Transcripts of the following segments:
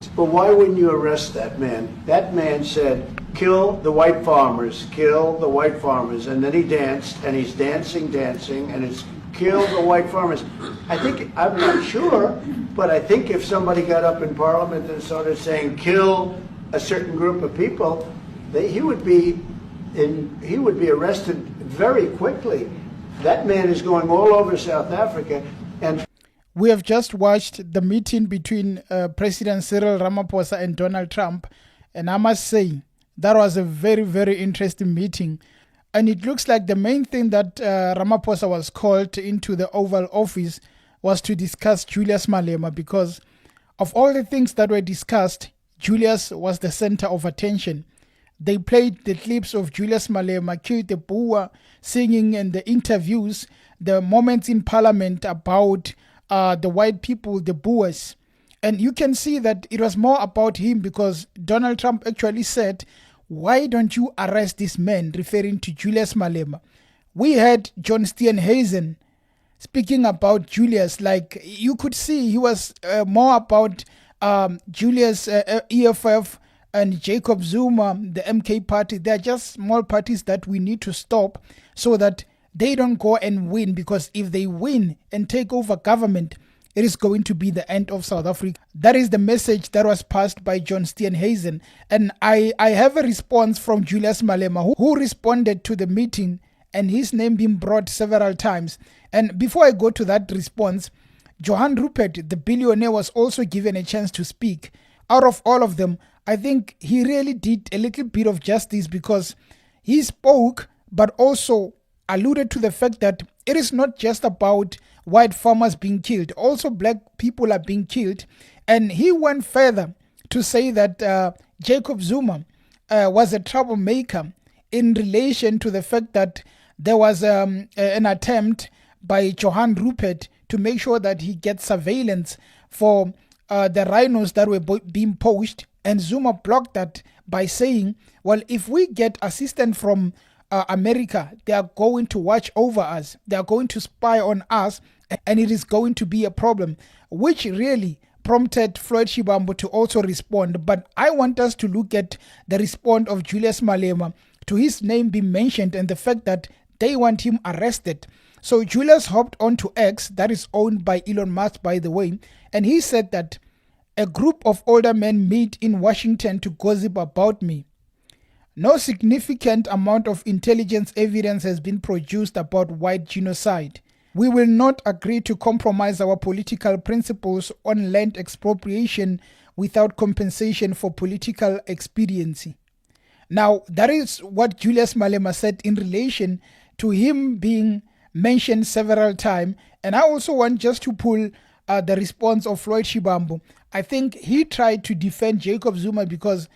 But why wouldn't you arrest that man? That man said, kill the white farmers, kill the white farmers. And then he danced, and he's dancing, and it's kill the white farmers. I'm not sure, but I think if somebody got up in Parliament and started saying, kill a certain group of people, he would be arrested very quickly. That man is going all over South Africa. And we have just watched the meeting between President Cyril Ramaphosa and Donald Trump. And I must say, that was a very, very interesting meeting. And it looks like the main thing that Ramaphosa was called into the Oval Office was to discuss Julius Malema, because of all the things that were discussed, Julius was the center of attention. They played the clips of Julius Malema, killed the Boer, singing, and the interviews, the moments in Parliament about the white people, the Boers. And you can see that it was more about him, because Donald Trump actually said, why don't you arrest this man, referring to Julius Malema? We had John Steenhuisen speaking about Julius, like you could see he was more about Julius, EFF, and Jacob Zuma, the MK party. They're just small parties that we need to stop so that they don't go and win, because if they win and take over government, it is going to be the end of South Africa. That is the message that was passed by John Steenhuisen. And I have a response from Julius Malema, who responded to the meeting, and his name being brought several times. And before I go to that response, Johan Rupert, the billionaire, was also given a chance to speak. Out of all of them, I think he really did a little bit of justice, because he spoke, but also alluded to the fact that it is not just about white farmers being killed. Also, black people are being killed. And he went further to say that Jacob Zuma was a troublemaker in relation to the fact that there was an attempt by Johan Rupert to make sure that he gets surveillance for the rhinos that were being poached. And Zuma blocked that by saying, well, if we get assistance from America, they are going to watch over us. They are going to spy on us, and it is going to be a problem, which really prompted Floyd Shivambu to also respond. But I want us to look at the response of Julius Malema to his name being mentioned and the fact that they want him arrested. So Julius hopped onto X, that is owned by Elon Musk, by the way, and he said that a group of older men meet in Washington to gossip about me. No significant amount of intelligence evidence has been produced about white genocide. We will not agree to compromise our political principles on land expropriation without compensation for political expediency. Now, that is what Julius Malema said in relation to him being mentioned several times. And I also want just to pull the response of Floyd Shivambu. I think he tried to defend Jacob Zuma because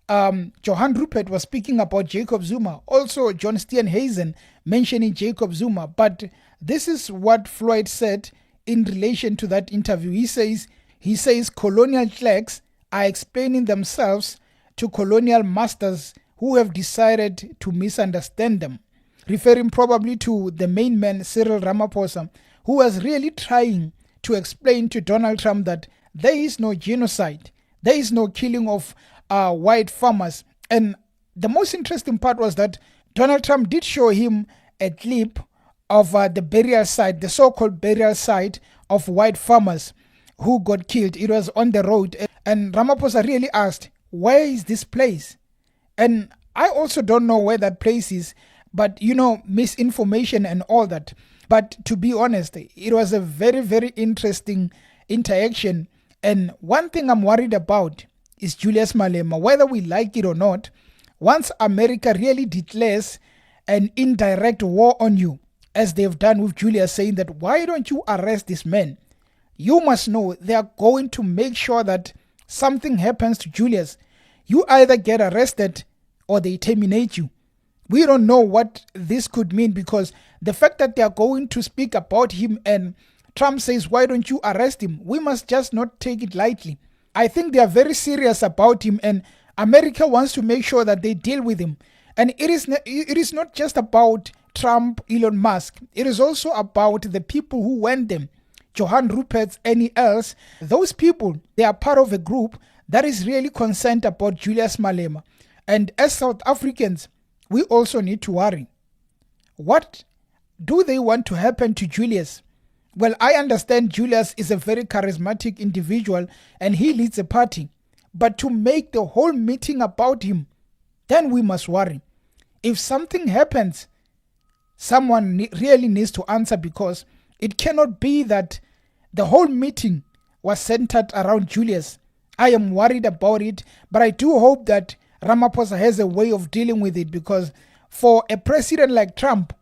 Johan Rupert was speaking about Jacob Zuma. Also, John Steenhuisen mentioning Jacob Zuma. But this is what Floyd said in relation to that interview. He says colonial clerks are explaining themselves to colonial masters who have decided to misunderstand them, referring probably to the main man, Cyril Ramaphosa, who was really trying to explain to Donald Trump that there is no genocide, there is no killing of white farmers. And the most interesting part was that Donald Trump did show him a clip of the burial site, the so-called burial site of white farmers who got killed. It was on the road. And Ramaphosa really asked, where is this place? And I also don't know where that place is, but misinformation and all that. But to be honest, it was a very, very interesting interaction. And one thing I'm worried about is Julius Malema. Whether we like it or not, once America really declares an indirect war on you, as they've done with Julius, saying that why don't you arrest this man? You must know they are going to make sure that something happens to Julius. You either get arrested or they terminate you. We don't know what this could mean, because the fact that they are going to speak about him and Trump says, why don't you arrest him? We must just not take it lightly. I think they are very serious about him, and America wants to make sure that they deal with him. And it is not just about Trump, Elon Musk. It is also about the people who went them. Johan Rupert, any else. Those people, they are part of a group that is really concerned about Julius Malema. And as South Africans, we also need to worry. What do they want to happen to Julius? Well, I understand Julius is a very charismatic individual and he leads a party. But to make the whole meeting about him, then we must worry. If something happens, someone really needs to answer, because it cannot be that the whole meeting was centered around Julius. I am worried about it, but I do hope that Ramaphosa has a way of dealing with it, because for a president like Trump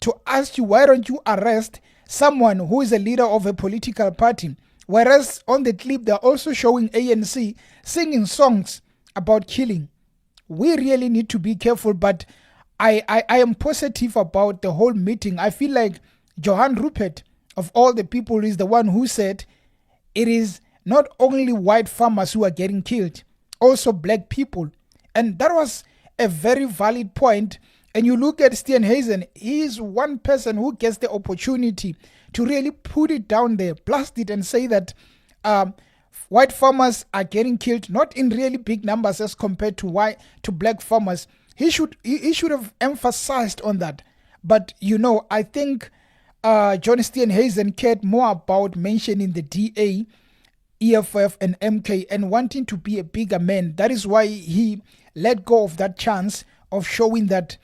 to ask you, why don't you arrest someone who is a leader of a political party, whereas on the clip they're also showing ANC singing songs about killing. We really need to be careful, but I am positive about the whole meeting. I feel like Johan Rupert, of all the people, is the one who said it is not only white farmers who are getting killed, also black people. And that was a very valid point. And you look at Steenhuisen, he is one person who gets the opportunity to really put it down there, blast it and say that white farmers are getting killed, not in really big numbers as compared to black farmers. He should have emphasized on that. But, I think John Steenhuisen cared more about mentioning the DA, EFF and MK and wanting to be a bigger man. That is why he let go of that chance of showing that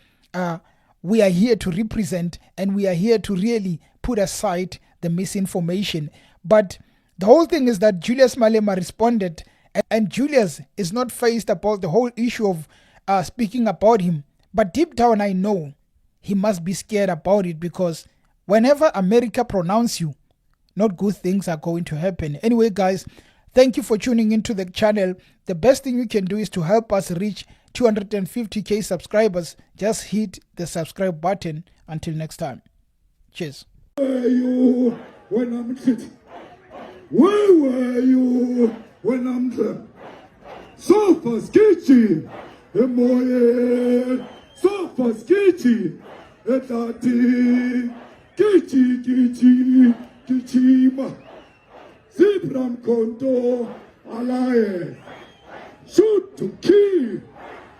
we are here to represent and we are here to really put aside the misinformation. But the whole thing is that Julius Malema responded, and Julius is not faced about the whole issue of speaking about him. But deep down, I know he must be scared about it, because whenever America pronounce you, not good things are going to happen. Anyway, guys, thank you for tuning into the channel. The best thing you can do is to help us reach 250k subscribers. Just hit the subscribe button. Until next time. Cheers. Where were you when I'm sitting? Where were you when I'm drunk? Sofa sketchy, emoye. Sofa sketchy, etati. Kichi, kichima. Zibram konto, alaye. Shoot to kill,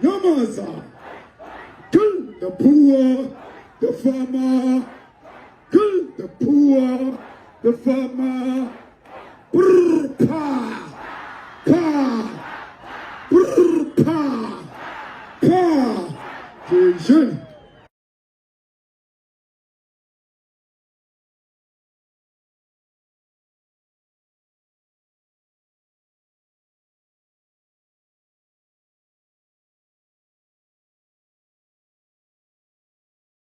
Yamaza. Kill the poor, the farmer. Kill the poor, the farmer. Brr, pa, pa, brr, pa, pa. Vision.